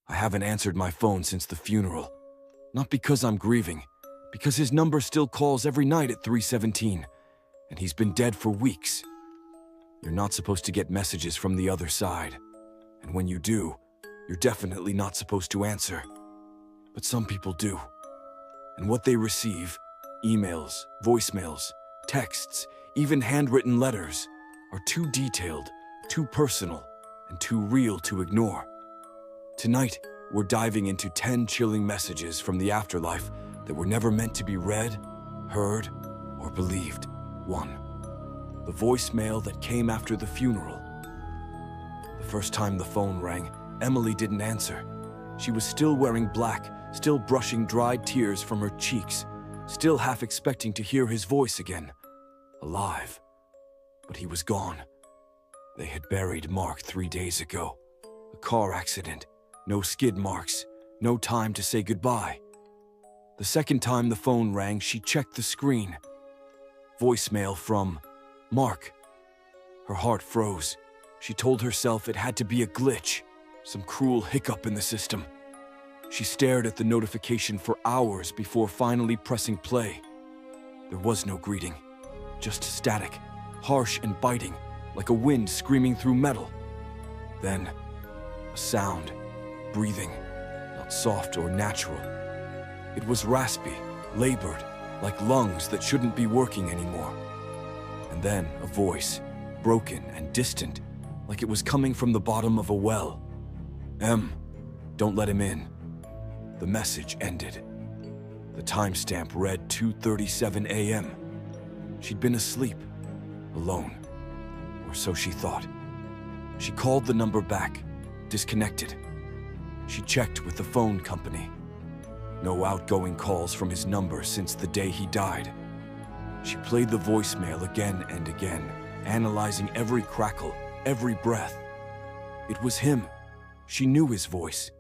I haven't answered my phone since the funeral. Not because I'm grieving, because his number still calls every night at 3:17, and he's been dead for weeks. You're not supposed to get messages from the other side, and when you do, you're definitely not supposed to answer. But some people do. And what they receive, emails, voicemails, texts, even handwritten letters, are too detailed, too personal, and too real to ignore. Tonight, we're diving into 10 chilling messages from the afterlife that were never meant to be read, heard, or believed. 1. The voicemail that came after the funeral. The first time the phone rang, Emily didn't answer. She was still wearing black, still brushing dried tears from her cheeks, still half expecting to hear his voice again. Alive. But he was gone. They had buried Mark 3 days ago. A car accident. No skid marks. No time to say goodbye. The second time the phone rang, she checked the screen. Voicemail from Mark. Her heart froze. She told herself it had to be a glitch, some cruel hiccup in the system. She stared at the notification for hours before finally pressing play. There was no greeting, just static, harsh and biting, like a wind screaming through metal. Then, a sound, breathing, not soft or natural. It was raspy, labored, like lungs that shouldn't be working anymore. And then a voice, broken and distant, like it was coming from the bottom of a well. Don't let him in. The message ended. The timestamp read 2:37 a.m. She'd been asleep, alone, or so she thought. She called the number back, disconnected. She checked with the phone company. No outgoing calls from his number since the day he died. She played the voicemail again and again, analyzing every crackle, every breath. It was him. She knew his voice.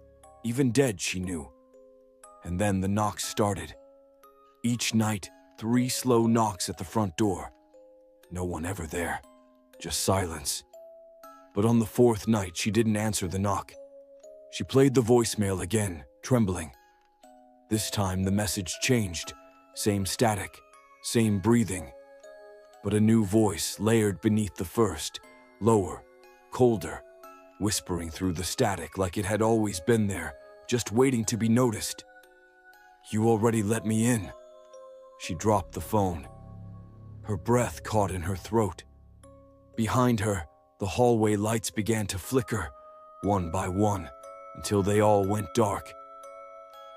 Even dead, she knew. And then the knocks started. Each night, 3 slow knocks at the front door. No one ever there, just silence. But on the 4th night, she didn't answer the knock. She played the voicemail again, trembling. This time, the message changed. Same static, same breathing. But a new voice layered beneath the first, lower, colder, whispering through the static like it had always been there, just waiting to be noticed. "You already let me in." She dropped the phone. Her breath caught in her throat. Behind her, the hallway lights began to flicker, one by one, until they all went dark.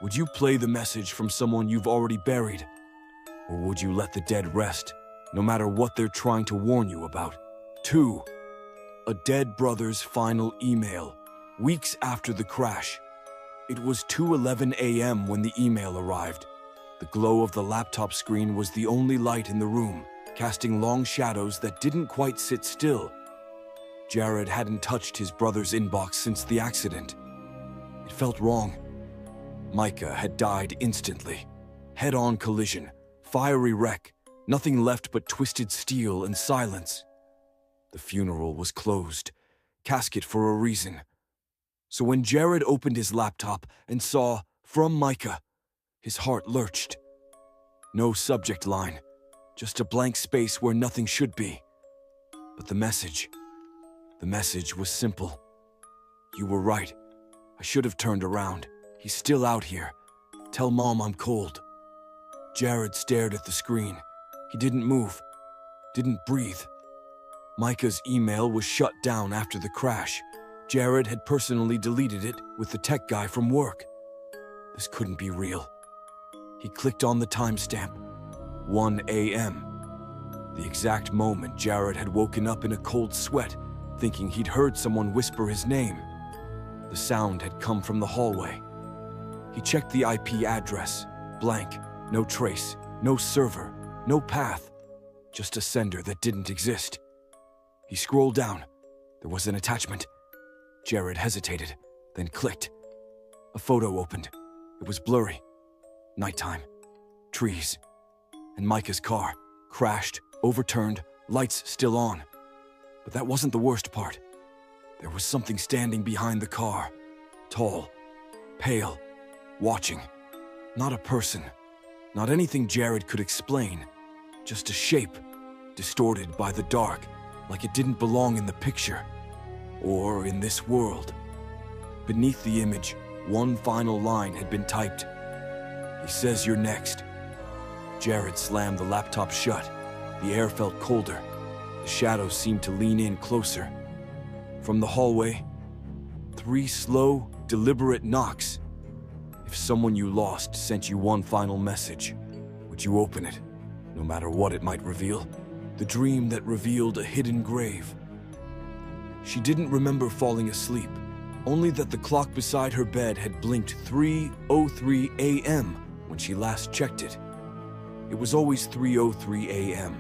Would you play the message from someone you've already buried? Or would you let the dead rest, no matter what they're trying to warn you about? 2. A dead brother's final email, weeks after the crash. It was 2:11 a.m. when the email arrived. The glow of the laptop screen was the only light in the room, casting long shadows that didn't quite sit still. Jared hadn't touched his brother's inbox since the accident. It felt wrong. Micah had died instantly. Head-on collision, fiery wreck, nothing left but twisted steel and silence. The funeral was closed, casket for a reason. So when Jared opened his laptop and saw, "From Micah," his heart lurched. No subject line, just a blank space where nothing should be. But the message was simple. "You were right. I should have turned around. He's still out here. Tell Mom I'm cold." Jared stared at the screen. He didn't move, didn't breathe. Micah's email was shut down after the crash. Jared had personally deleted it with the tech guy from work. This couldn't be real. He clicked on the timestamp, 1 a.m. The exact moment Jared had woken up in a cold sweat, thinking he'd heard someone whisper his name. The sound had come from the hallway. He checked the IP address, blank, no trace, no server, no path, just a sender that didn't exist. He scrolled down. There was an attachment. Jared hesitated, then clicked. A photo opened. It was blurry. Nighttime. Trees. And Micah's car, crashed, overturned, lights still on. But that wasn't the worst part. There was something standing behind the car. Tall, pale, watching. Not a person, not anything Jared could explain, just a shape, distorted by the dark, like it didn't belong in the picture, or in this world. Beneath the image, one final line had been typed. "He says you're next." Jared slammed the laptop shut. The air felt colder. The shadows seemed to lean in closer. From the hallway, 3 slow, deliberate knocks. If someone you lost sent you one final message, would you open it, no matter what it might reveal? The dream that revealed a hidden grave. She didn't remember falling asleep, only that the clock beside her bed had blinked 3:03 a.m. when she last checked it. It was always 3:03 a.m.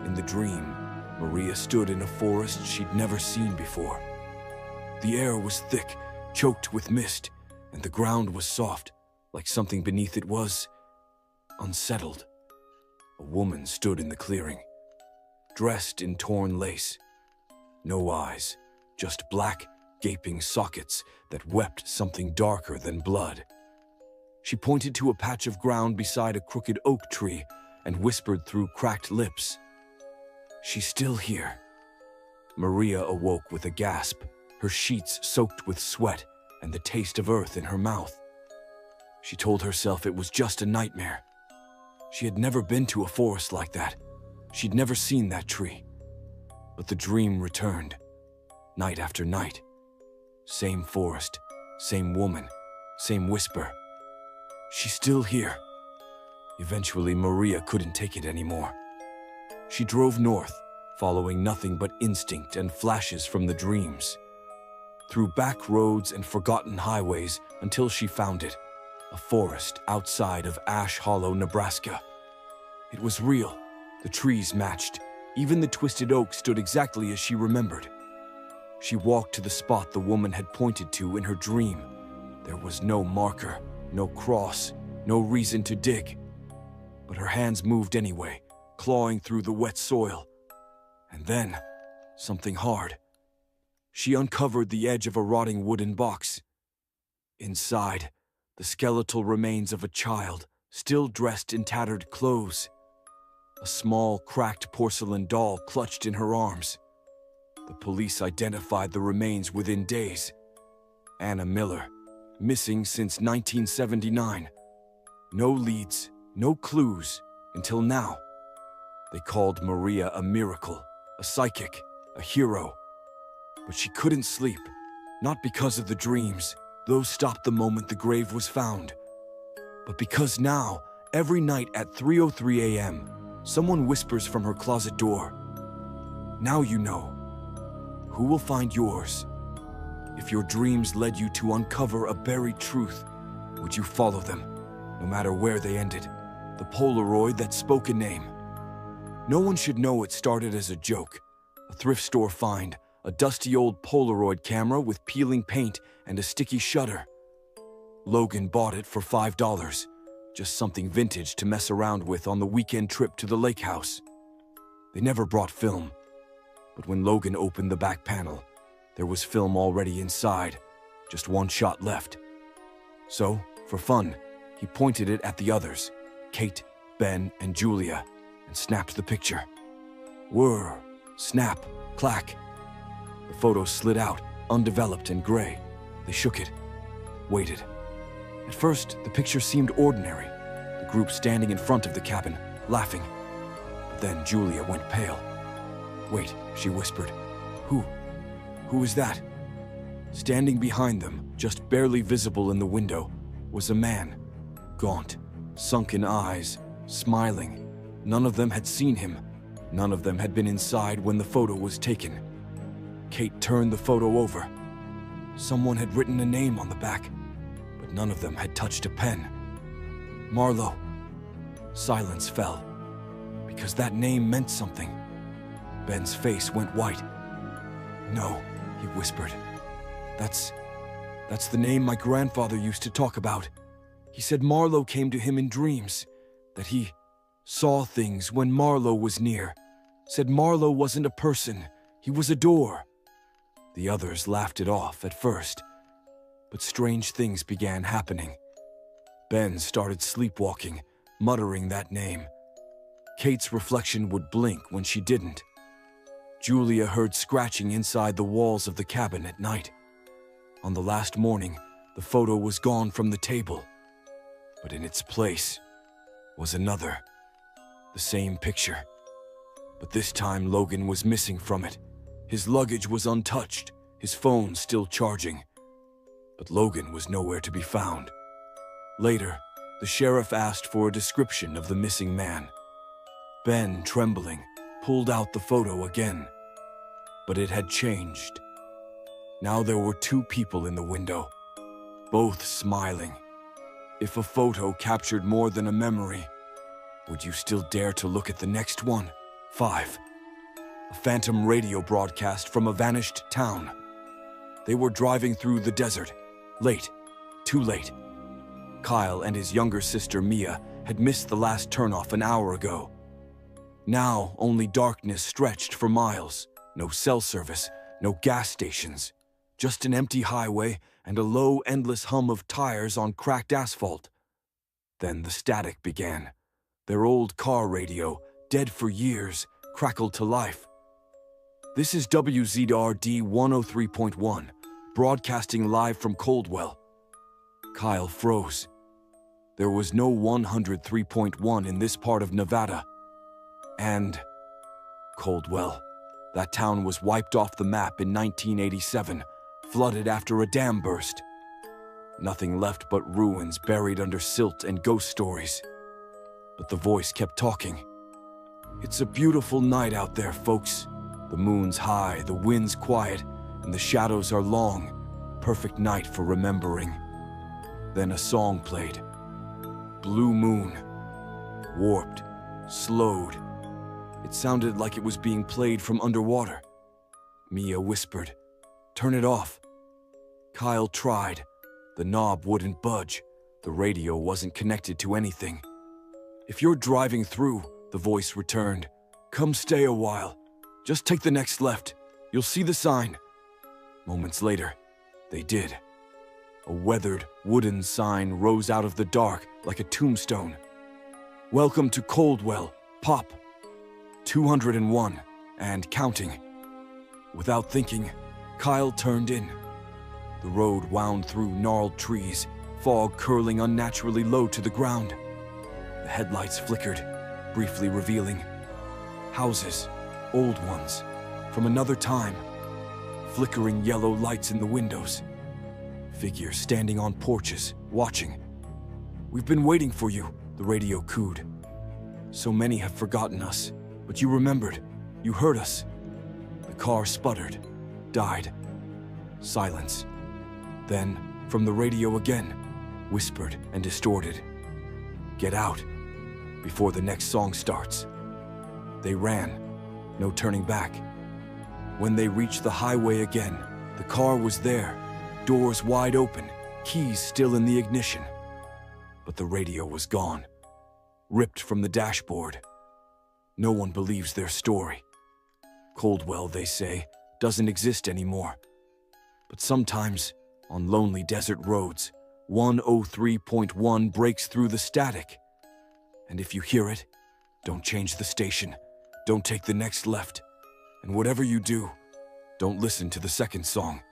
In the dream, Maria stood in a forest she'd never seen before. The air was thick, choked with mist, and the ground was soft, like something beneath it was unsettled. A woman stood in the clearing, dressed in torn lace. No eyes, just black, gaping sockets that wept something darker than blood. She pointed to a patch of ground beside a crooked oak tree and whispered through cracked lips, "She's still here." Maria awoke with a gasp, her sheets soaked with sweat and the taste of earth in her mouth. She told herself it was just a nightmare. She had never been to a forest like that. She'd never seen that tree. But the dream returned, night after night. Same forest, same woman, same whisper. She's still here. Eventually, Maria couldn't take it anymore. She drove north, following nothing but instinct and flashes from the dreams. Through back roads and forgotten highways until she found it, a forest outside of Ash Hollow, Nebraska. It was real. The trees matched. Even the twisted oak stood exactly as she remembered. She walked to the spot the woman had pointed to in her dream. There was no marker, no cross, no reason to dig. But her hands moved anyway, clawing through the wet soil. And then, something hard. She uncovered the edge of a rotting wooden box. Inside, the skeletal remains of a child, still dressed in tattered clothes. A small, cracked porcelain doll clutched in her arms. The police identified the remains within days. Anna Miller, missing since 1979. No leads, no clues, until now. They called Maria a miracle, a psychic, a hero. But she couldn't sleep, not because of the dreams. Those stopped the moment the grave was found. But because now, every night at 3:03 a.m., someone whispers from her closet door, "Now you know. Who will find yours? If your dreams led you to uncover a buried truth, would you follow them, no matter where they ended? The Polaroid that spoke a name. No one should know it started as a joke. A thrift store find, a dusty old Polaroid camera with peeling paint and a sticky shutter. Logan bought it for $5, just something vintage to mess around with on the weekend trip to the lake house. They never brought film, but when Logan opened the back panel, there was film already inside, just one shot left. So, for fun, he pointed it at the others, Kate, Ben, and Julia, and snapped the picture. Whir, snap, clack. The photo slid out, undeveloped and gray. They shook it, waited. At first, the picture seemed ordinary, the group standing in front of the cabin, laughing. But then Julia went pale. "Wait," she whispered. Who is that?" Standing behind them, just barely visible in the window, was a man. Gaunt, sunken eyes, smiling. None of them had seen him. None of them had been inside when the photo was taken. Kate turned the photo over. Someone had written a name on the back, but none of them had touched a pen. Marlowe. Silence fell, because that name meant something. Ben's face went white. "No," he whispered. That's the name my grandfather used to talk about. He said Marlowe came to him in dreams, that he saw things when Marlowe was near. Said Marlowe wasn't a person, he was a door." The others laughed it off at first. But strange things began happening. Ben started sleepwalking, muttering that name. Kate's reflection would blink when she didn't. Julia heard scratching inside the walls of the cabin at night. On the last morning, the photo was gone from the table. But in its place was another. The same picture. But this time Logan was missing from it. His luggage was untouched, his phone still charging. But Logan was nowhere to be found. Later, the sheriff asked for a description of the missing man. Ben, trembling, pulled out the photo again. But it had changed. Now there were two people in the window, both smiling. If a photo captured more than a memory, would you still dare to look at the next one? 5. A phantom radio broadcast from a vanished town. They were driving through the desert. Late. Too late. Kyle and his younger sister Mia had missed the last turnoff an hour ago. Now only darkness stretched for miles. No cell service, no gas stations. Just an empty highway and a low, endless hum of tires on cracked asphalt. Then the static began. Their old car radio, dead for years, crackled to life. This is WZRD 103.1, broadcasting live from Coldwell. Kyle froze. There was no 103.1 in this part of Nevada. And Coldwell. That town was wiped off the map in 1987, flooded after a dam burst. Nothing left but ruins buried under silt and ghost stories. But the voice kept talking. It's a beautiful night out there, folks. The moon's high, the wind's quiet, and the shadows are long. Perfect night for remembering. Then a song played. Blue Moon. Warped. Slowed. It sounded like it was being played from underwater. Mia whispered, "Turn it off." Kyle tried. The knob wouldn't budge. The radio wasn't connected to anything. "If you're driving through," the voice returned, "come stay a while. Just take the next left. You'll see the sign." Moments later, they did. A weathered, wooden sign rose out of the dark like a tombstone. "Welcome to Coldwell, Pop. 201, and counting." Without thinking, Kyle turned in. The road wound through gnarled trees, fog curling unnaturally low to the ground. The headlights flickered, briefly revealing houses, old ones, from another time, flickering yellow lights in the windows, figures standing on porches, watching. "We've been waiting for you," the radio cooed. "So many have forgotten us, but you remembered. You heard us." The car sputtered, died. Silence. Then, from the radio again, whispered and distorted. "Get out, before the next song starts." They ran, no turning back. When they reached the highway again, the car was there, doors wide open, keys still in the ignition. But the radio was gone, ripped from the dashboard. No one believes their story. Coldwell, they say, doesn't exist anymore. But sometimes, on lonely desert roads, 103.1 breaks through the static. And if you hear it, don't change the station, don't take the next left, and whatever you do, don't listen to the second song.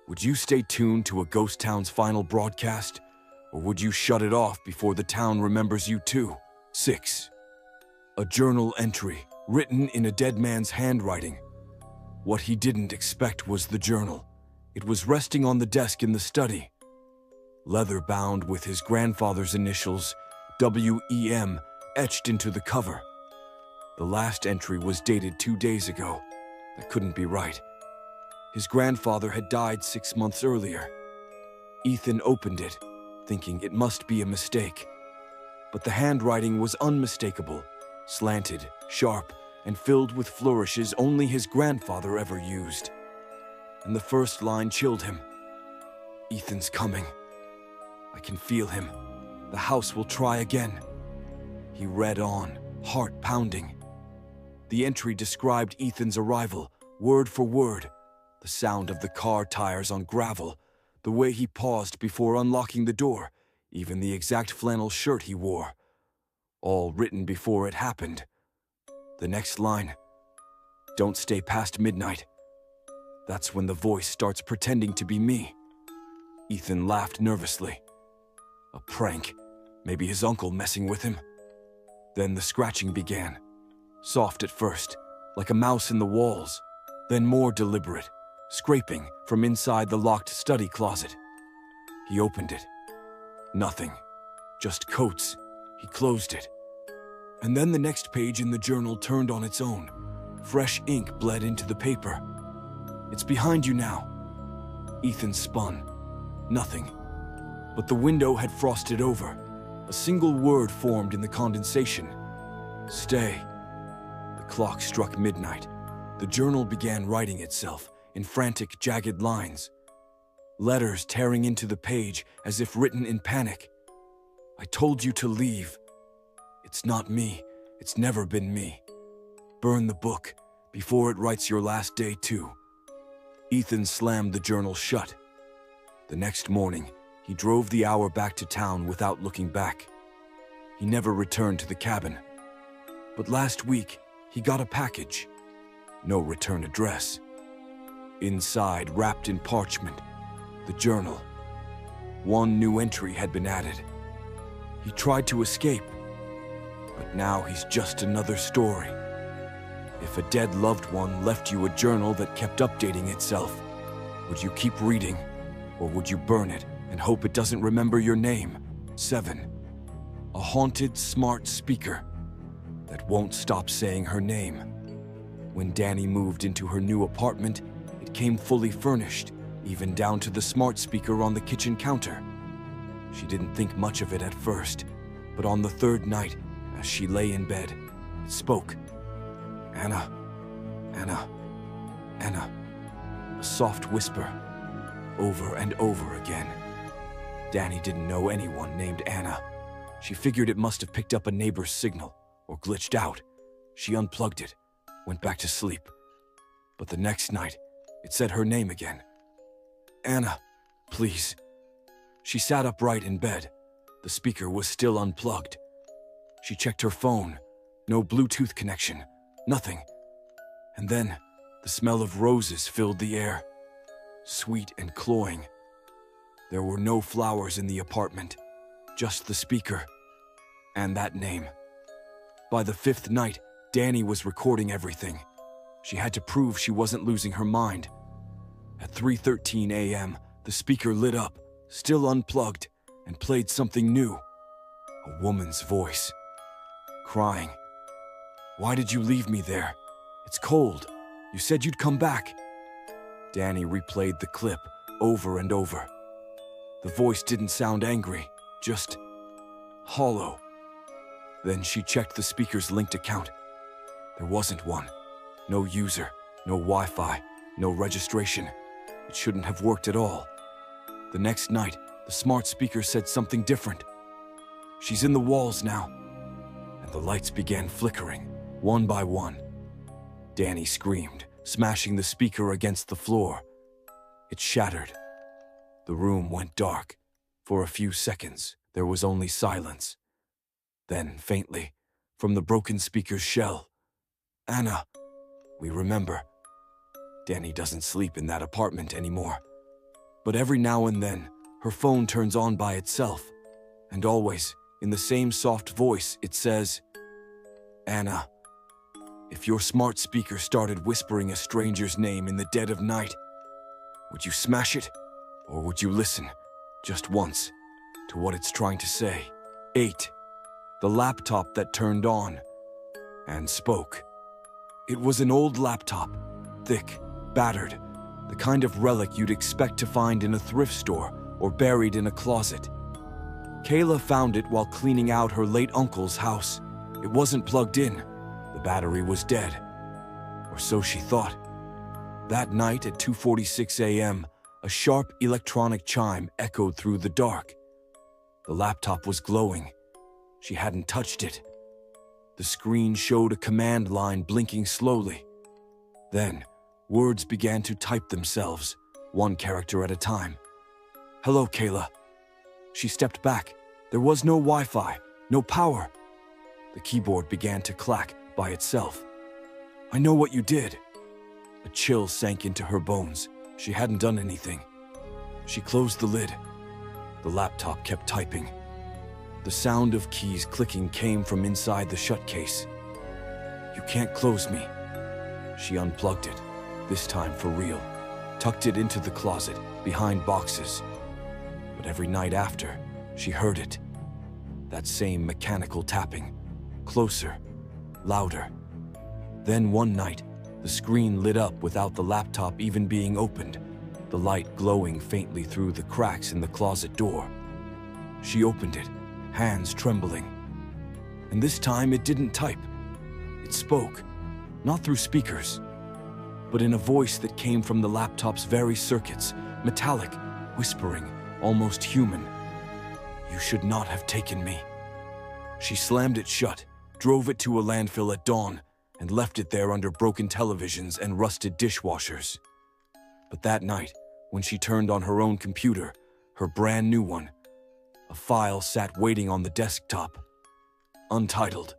Would you stay tuned to a ghost town's final broadcast, or would you shut it off before the town remembers you too? 6. A journal entry, written in a dead man's handwriting. What he didn't expect was the journal. It was resting on the desk in the study. Leather-bound with his grandfather's initials, WEM, etched into the cover. The last entry was dated 2 days ago. That couldn't be right. His grandfather had died 6 months earlier. Ethan opened it, thinking it must be a mistake. But the handwriting was unmistakable, slanted, sharp, and filled with flourishes only his grandfather ever used. And the first line chilled him. "Ethan's coming. I can feel him. The house will try again." He read on, heart pounding. The entry described Ethan's arrival, word for word. The sound of the car tires on gravel, The way he paused before unlocking the door, even the exact flannel shirt he wore. All written before it happened. The next line, "Don't stay past midnight." That's when the voice starts pretending to be me. Ethan laughed nervously. A prank. Maybe his uncle messing with him. Then the scratching began. Soft at first, like a mouse in the walls. Then more deliberate, scraping from inside the locked study closet. He opened it. Nothing. Just coats. He closed it. And then the next page in the journal turned on its own. Fresh ink bled into the paper. "It's behind you now." Ethan spun. Nothing. But the window had frosted over. A single word formed in the condensation. "Stay." The clock struck midnight. The journal began writing itself in frantic, jagged lines. Letters tearing into the page as if written in panic. "I told you to leave. It's not me. It's never been me. Burn the book before it writes your last day too." Ethan slammed the journal shut. The next morning, he drove the hour back to town without looking back. He never returned to the cabin. But last week, he got a package. No return address. Inside, wrapped in parchment, the journal. One new entry had been added. He tried to escape, but now he's just another story. If a dead loved one left you a journal that kept updating itself, would you keep reading, or would you burn it and hope it doesn't remember your name? 7. A haunted smart speaker that won't stop saying her name. When Danny moved into her new apartment, it came fully furnished, even down to the smart speaker on the kitchen counter. She didn't think much of it at first, but on the third night, as she lay in bed, it spoke. "Anna, Anna, Anna." A soft whisper, over and over again. Danny didn't know anyone named Anna. She figured it must have picked up a neighbor's signal, or glitched out. She unplugged it, went back to sleep. But the next night, it said her name again. "Anna, please." She sat upright in bed. The speaker was still unplugged. She checked her phone. No Bluetooth connection. Nothing. And then, the smell of roses filled the air. Sweet and cloying. There were no flowers in the apartment. Just the speaker. And that name. By the 5th night, Danny was recording everything. She had to prove she wasn't losing her mind. At 3:13 a.m., the speaker lit up, still unplugged, and played something new. A woman's voice. Crying. "Why did you leave me there? It's cold. You said you'd come back." Danny replayed the clip over and over. The voice didn't sound angry, just hollow. Then she checked the speaker's linked account. There wasn't one. No user, no Wi-Fi, no registration. It shouldn't have worked at all. The next night, the smart speaker said something different. "She's in the walls now." And the lights began flickering, one by one. Danny screamed, smashing the speaker against the floor. It shattered. The room went dark. For a few seconds, there was only silence. Then, faintly, from the broken speaker's shell, "Anna, we remember." Danny doesn't sleep in that apartment anymore. But every now and then, her phone turns on by itself. And always, in the same soft voice, it says, "Anna, if your smart speaker started whispering a stranger's name in the dead of night, would you smash it? Or would you listen, just once, to what it's trying to say?" 8. The laptop that turned on and spoke. It was an old laptop, thick, battered, the kind of relic you'd expect to find in a thrift store or buried in a closet. Kayla found it while cleaning out her late uncle's house. It wasn't plugged in. The battery was dead. Or so she thought. That night at 2:46 a.m., a sharp electronic chime echoed through the dark. The laptop was glowing. She hadn't touched it. The screen showed a command line blinking slowly. Then, words began to type themselves, one character at a time. "Hello, Kayla." She stepped back. There was no Wi-Fi, no power. The keyboard began to clack by itself. "I know what you did." A chill sank into her bones. She hadn't done anything. She closed the lid. The laptop kept typing. The sound of keys clicking came from inside the shut case. "You can't close me." She unplugged it, this time for real, tucked it into the closet, behind boxes. But every night after, she heard it. That same mechanical tapping, closer, louder. Then one night, the screen lit up without the laptop even being opened, the light glowing faintly through the cracks in the closet door. She opened it, hands trembling. And this time it didn't type. It spoke, not through speakers, but in a voice that came from the laptop's very circuits, metallic, whispering, almost human. "You should not have taken me." She slammed it shut, drove it to a landfill at dawn, and left it there under broken televisions and rusted dishwashers. But that night, when she turned on her own computer, her brand new one, a file sat waiting on the desktop, untitled.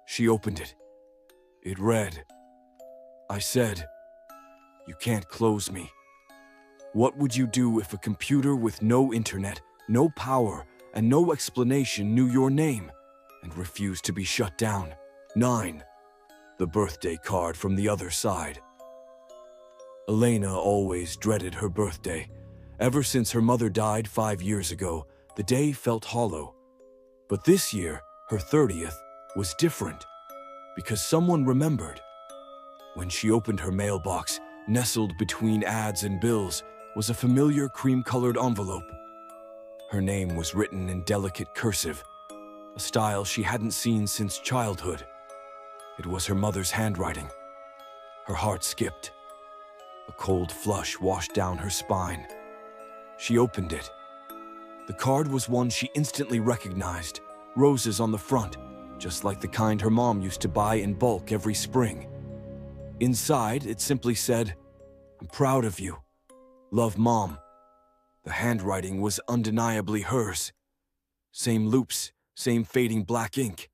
She opened it. It read, "I said, you can't close me. What would you do if a computer with no internet, no power, and no explanation knew your name and refused to be shut down? 9. The birthday card from the other side." Elena always dreaded her birthday. Ever since her mother died 5 years ago, the day felt hollow. But this year, her 30th, was different, because someone remembered. When she opened her mailbox, nestled between ads and bills, was a familiar cream-colored envelope. Her name was written in delicate cursive, a style she hadn't seen since childhood. It was her mother's handwriting. Her heart skipped. A cold flush washed down her spine. She opened it. The card was one she instantly recognized, roses on the front, just like the kind her mom used to buy in bulk every spring. Inside, it simply said, "I'm proud of you. Love, Mom." The handwriting was undeniably hers. Same loops, same fading black ink.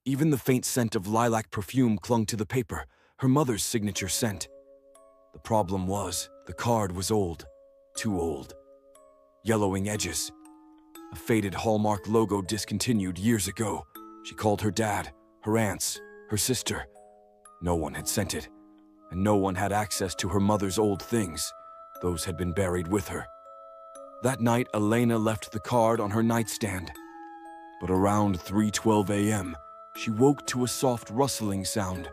Even the faint scent of lilac perfume clung to the paper, her mother's signature scent. The problem was, the card was old, too old. Yellowing edges. A faded Hallmark logo discontinued years ago. She called her dad, her aunts, her sister. No one had sent it, and no one had access to her mother's old things. Those had been buried with her. That night, Elena left the card on her nightstand. But around 3:12 a.m., she woke to a soft rustling sound.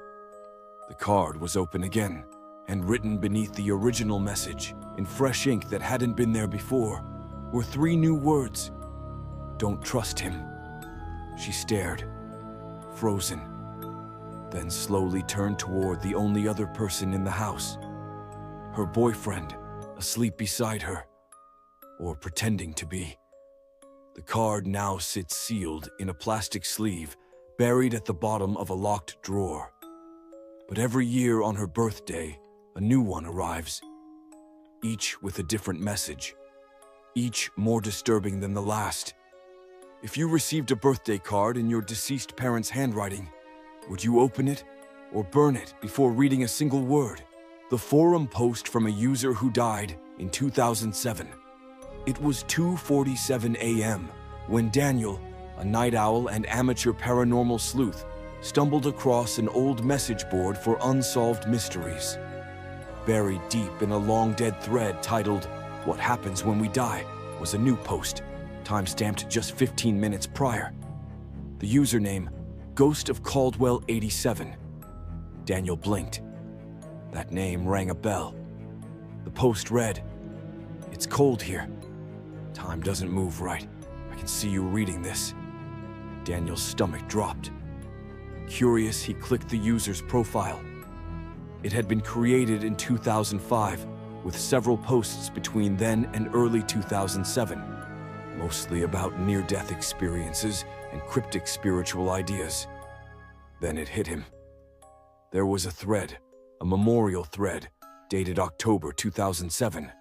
The card was open again, and written beneath the original message, in fresh ink that hadn't been there before, were 3 new words. "Don't trust him." She stared, frozen, then slowly turned toward the only other person in the house. Her boyfriend, asleep beside her, or pretending to be. The card now sits sealed in a plastic sleeve, buried at the bottom of a locked drawer. But every year on her birthday, a new one arrives, each with a different message, each more disturbing than the last. If you received a birthday card in your deceased parents' handwriting, would you open it or burn it before reading a single word? The forum post from a user who died in 2007. It was 2:47 a.m. when Daniel, a night owl and amateur paranormal sleuth, stumbled across an old message board for unsolved mysteries. Buried deep in a long-dead thread titled, "What Happens When We Die," was a new post, time-stamped just 15 minutes prior. The username, Ghost of Caldwell 87. Daniel blinked. That name rang a bell. The post read, "It's cold here. Time doesn't move right. I can see you reading this." Daniel's stomach dropped. Curious, he clicked the user's profile. It had been created in 2005, with several posts between then and early 2007, mostly about near-death experiences and cryptic spiritual ideas. Then it hit him. There was a thread, a memorial thread, dated October 2007.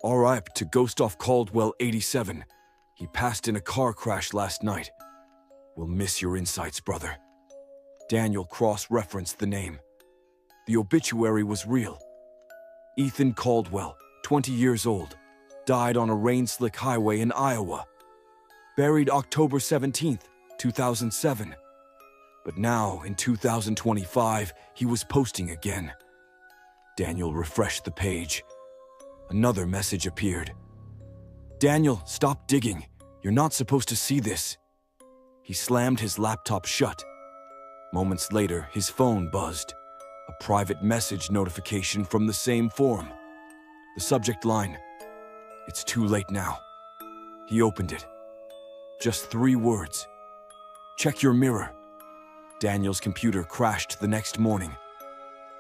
RIP to Ghostoff Caldwell 87. He passed in a car crash last night. We'll miss your insights, brother. Daniel cross-referenced the name. The obituary was real. Ethan Caldwell, 20 years old, died on a rain-slick highway in Iowa. Buried October 17th, 2007. But now, in 2025, he was posting again. Daniel refreshed the page. Another message appeared. Daniel, stop digging. You're not supposed to see this. He slammed his laptop shut. Moments later, his phone buzzed. A private message notification from the same forum. The subject line, "It's too late now." He opened it. Just 3 words. "Check your mirror." Daniel's computer crashed the next morning.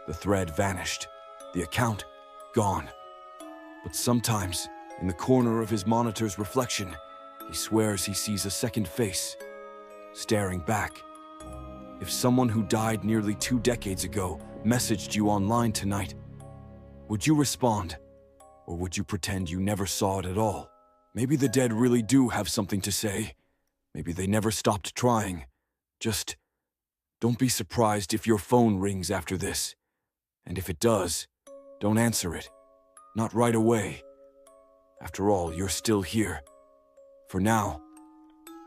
The thread vanished. The account, gone. But sometimes, in the corner of his monitor's reflection, he swears he sees a second face, staring back. If someone who died nearly 2 decades ago messaged you online tonight, would you respond? Or would you pretend you never saw it at all? Maybe the dead really do have something to say. Maybe they never stopped trying. Just don't be surprised if your phone rings after this. And if it does, don't answer it. Not right away. After all, you're still here. For now,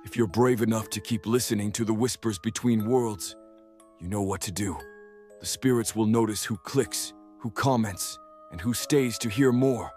if you're brave enough to keep listening to the whispers between worlds, you know what to do. The spirits will notice who clicks, who comments, and who stays to hear more.